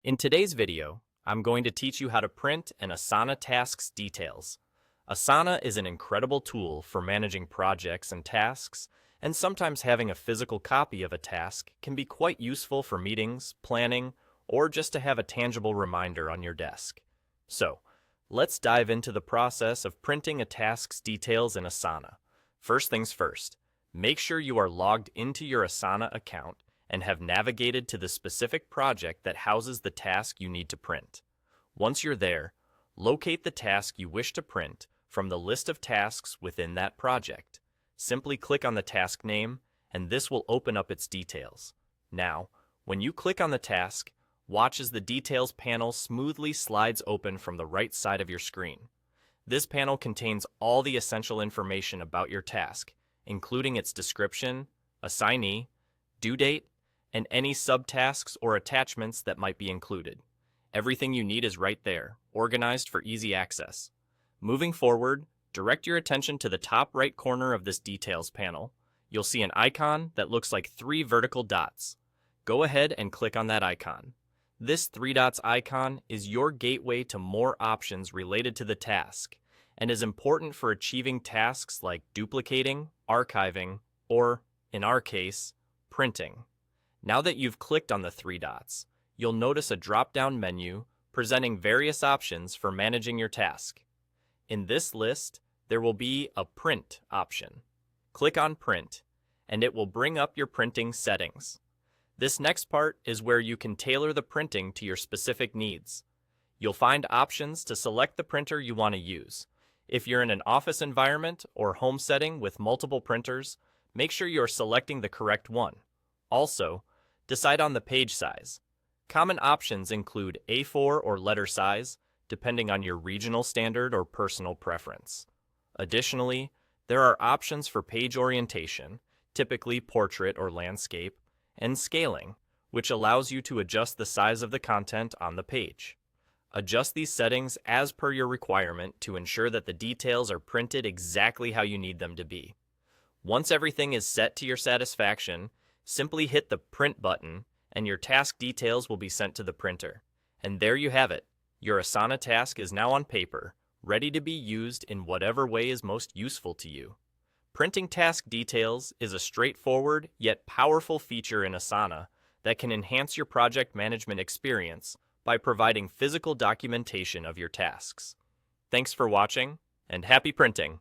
In today's video, I'm going to teach you how to print an Asana tasks details. Asana is an incredible tool for managing projects and tasks, and sometimes having a physical copy of a task can be quite useful for meetings, planning, or just to have a tangible reminder on your desk. So, let's dive into the process of printing a task's details in Asana. First things first, make sure you are logged into your Asana account and have navigated to the specific project that houses the task you need to print. Once you're there, locate the task you wish to print from the list of tasks within that project. Simply click on the task name, and this will open up its details. Now, when you click on the task, watch as the Details panel smoothly slides open from the right side of your screen. This panel contains all the essential information about your task, including its description, assignee, due date, and any subtasks or attachments that might be included. Everything you need is right there, organized for easy access. Moving forward, direct your attention to the top right corner of this Details panel. You'll see an icon that looks like 3 vertical dots. Go ahead and click on that icon. This 3 dots icon is your gateway to more options related to the task, and is important for achieving tasks like duplicating, archiving, or, in our case, printing. Now that you've clicked on the 3 dots, you'll notice a drop-down menu presenting various options for managing your task. In this list, there will be a Print option. Click on Print, and it will bring up your printing settings. This next part is where you can tailor the printing to your specific needs. You'll find options to select the printer you want to use. If you're in an office environment or home setting with multiple printers, make sure you're selecting the correct one. Also, decide on the page size. Common options include A4 or letter size, depending on your regional standard or personal preference. Additionally, there are options for page orientation, typically portrait or landscape, and scaling, which allows you to adjust the size of the content on the page. Adjust these settings as per your requirement to ensure that the details are printed exactly how you need them to be. Once everything is set to your satisfaction, simply hit the Print button, and your task details will be sent to the printer. And there you have it. Your Asana task is now on paper, ready to be used in whatever way is most useful to you. Printing task details is a straightforward yet powerful feature in Asana that can enhance your project management experience by providing physical documentation of your tasks. Thanks for watching, and happy printing!